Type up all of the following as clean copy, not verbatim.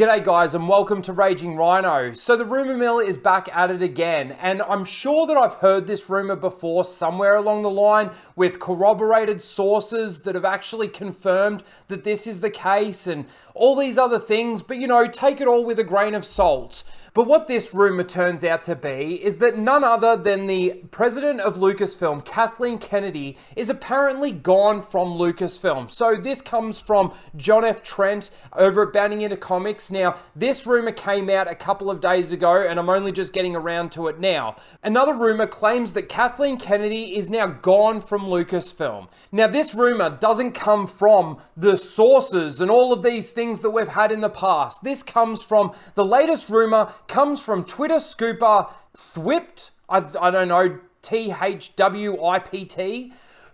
G'day guys and welcome to Raging Rhino. So the rumour mill is back at it again, and I'm sure that I've heard this rumour before somewhere along the line with corroborated sources that have actually confirmed that this is the case and all these other things, but take it all with a grain of salt. But what this rumour turns out to be is that none other than the president of Lucasfilm, Kathleen Kennedy, is apparently gone from Lucasfilm. So this comes from John F. Trent over at Bounding Into Comics. Now, this rumour came out a couple of days ago, and I'm only just getting around to it now. Another rumour claims that Kathleen Kennedy is now gone from Lucasfilm. Now, this rumour doesn't come from the sources and all of these things that we've had in the past. This comes from the latest rumour. Comes from Twitter scooper Thwipt, I don't know, THWIPT,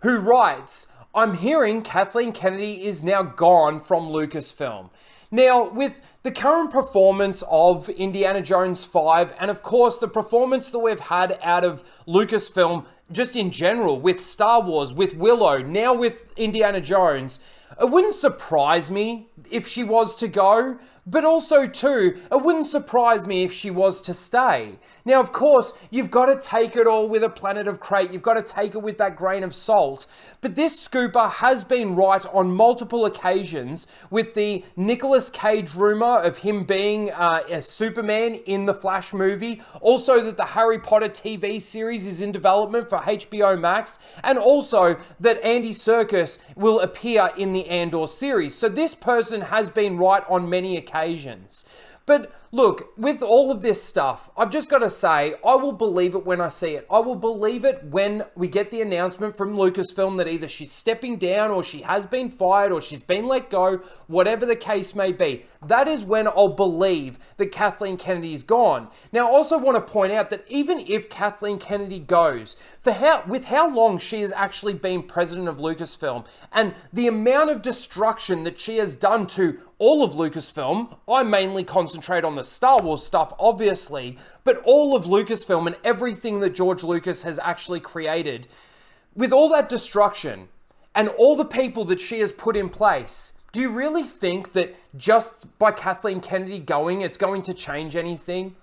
who writes, "I'm hearing Kathleen Kennedy is now gone from Lucasfilm." Now, with the current performance of Indiana Jones 5, and of course the performance that we've had out of Lucasfilm just in general, with Star Wars, with Willow, now with Indiana Jones, it wouldn't surprise me if she was to go, but also too, it wouldn't surprise me if she was to stay. Now, of course, you've got to take it all with a planet of crate. You've got to take it with that grain of salt. But this scooper has been right on multiple occasions with the Nicolas Cage rumor of him being a Superman in the Flash movie. Also that the Harry Potter TV series is in development for HBO Max. And also that Andy Serkis will appear in the Andor series. So this person has been right on many occasions. But look, with all of this stuff, I've just got to say, I will believe it when I see it. I will believe it when we get the announcement from Lucasfilm that either she's stepping down or she has been fired or she's been let go, whatever the case may be. That is when I'll believe that Kathleen Kennedy is gone. Now, I also want to point out that even if Kathleen Kennedy goes, with how long she has actually been president of Lucasfilm and the amount of destruction that she has done to all of Lucasfilm, I mainly concentrate on the Star Wars stuff, obviously, but all of Lucasfilm and everything that George Lucas has actually created, with all that destruction and all the people that she has put in place, do you really think that just by Kathleen Kennedy going, it's going to change anything?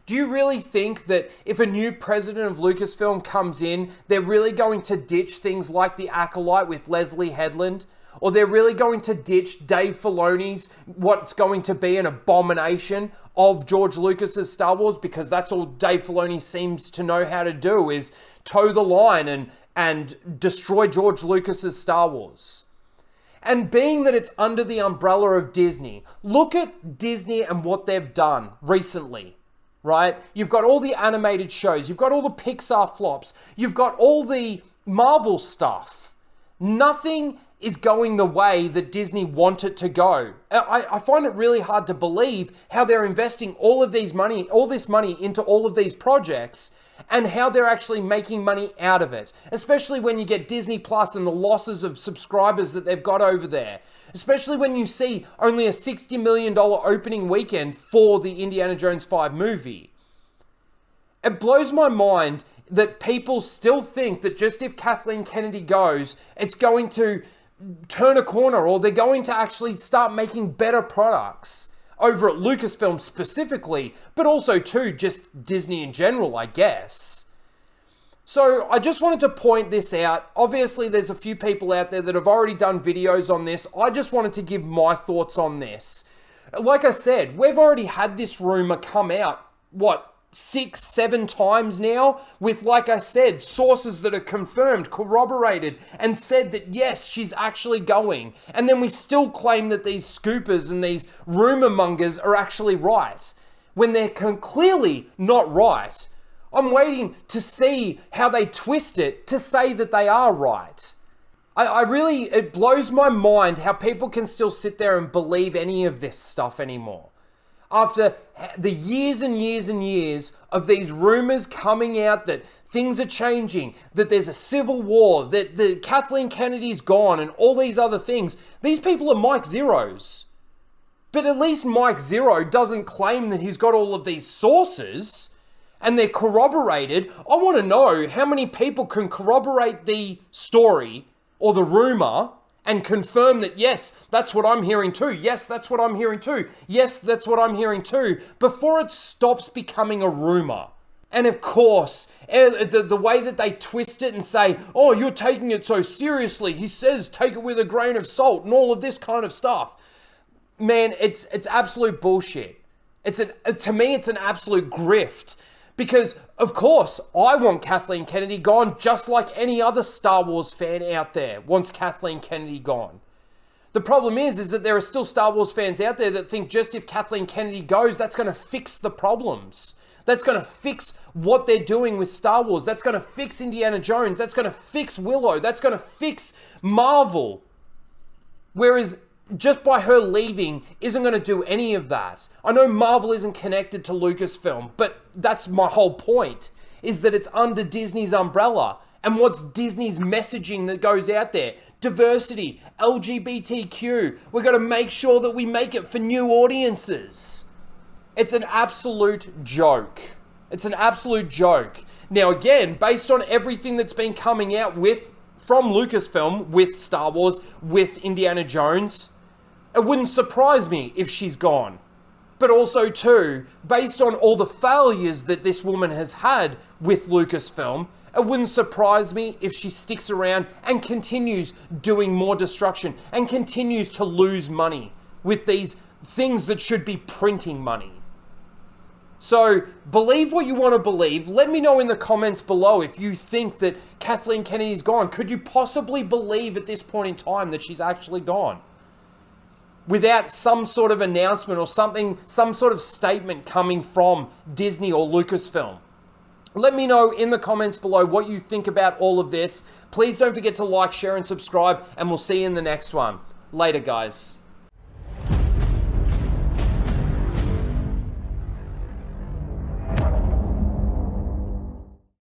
Do you really think that if a new president of Lucasfilm comes in, they're really going to ditch things like The Acolyte with Leslie Headland? Or they're really going to ditch Dave Filoni's what's going to be an abomination of George Lucas's Star Wars, because that's all Dave Filoni seems to know how to do, is toe the line and destroy George Lucas's Star Wars. And being that it's under the umbrella of Disney, look at Disney and what they've done recently, right? You've got all the animated shows, you've got all the Pixar flops, you've got all the Marvel stuff. Nothing is going the way that Disney want it to go. I find it really hard to believe how they're investing all this money into all of these projects and how they're actually making money out of it. Especially when you get Disney Plus and the losses of subscribers that they've got over there. Especially when you see only a $60 million opening weekend for the Indiana Jones 5 movie. It blows my mind that people still think that just if Kathleen Kennedy goes, it's going to turn a corner, or they're going to actually start making better products over at Lucasfilm specifically, but also too just Disney in general, I guess. So I just wanted to point this out. Obviously, there's a few people out there that have already done videos on this. I just wanted to give my thoughts on this. Like I said, we've already had this rumor come out, 6, 7 times now, with, like I said, sources that are confirmed, corroborated, and said that yes, she's actually going. And then we still claim that these scoopers and these rumor mongers are actually right, when they're clearly not right. I'm waiting to see how they twist it to say that they are right. It blows my mind how people can still sit there and believe any of this stuff anymore. After the years and years and years of these rumors coming out that things are changing, that there's a civil war, that the Kathleen Kennedy's gone and all these other things, these people are Mike Zeros. But at least Mike Zero doesn't claim that he's got all of these sources and they're corroborated. I want to know how many people can corroborate the story or the rumor and confirm that, yes, that's what I'm hearing too. Yes, that's what I'm hearing too. Yes, that's what I'm hearing too, before it stops becoming a rumor. And of course, the way that they twist it and say, oh, you're taking it so seriously. He says take it with a grain of salt and all of this kind of stuff. Man, it's absolute bullshit. To me, it's an absolute grift. Because, of course, I want Kathleen Kennedy gone just like any other Star Wars fan out there wants Kathleen Kennedy gone. The problem is that there are still Star Wars fans out there that think just if Kathleen Kennedy goes, that's going to fix the problems. That's going to fix what they're doing with Star Wars. That's going to fix Indiana Jones. That's going to fix Willow. That's going to fix Marvel. Whereas just by her leaving isn't going to do any of that. I know Marvel isn't connected to Lucasfilm, but that's my whole point, is that it's under Disney's umbrella. And what's Disney's messaging that goes out there? Diversity, LGBTQ. We've got to make sure that we make it for new audiences. It's an absolute joke. It's an absolute joke. Now, again, based on everything that's been coming out from Lucasfilm, with Star Wars, with Indiana Jones, it wouldn't surprise me if she's gone. But also, too, based on all the failures that this woman has had with Lucasfilm, it wouldn't surprise me if she sticks around and continues doing more destruction and continues to lose money with these things that should be printing money. So, believe what you want to believe. Let me know in the comments below if you think that Kathleen Kennedy's gone. Could you possibly believe at this point in time that she's actually gone? Without some sort of announcement or something, some sort of statement coming from Disney or Lucasfilm. Let me know in the comments below what you think about all of this. Please don't forget to like, share, and subscribe, and we'll see you in the next one. Later, guys.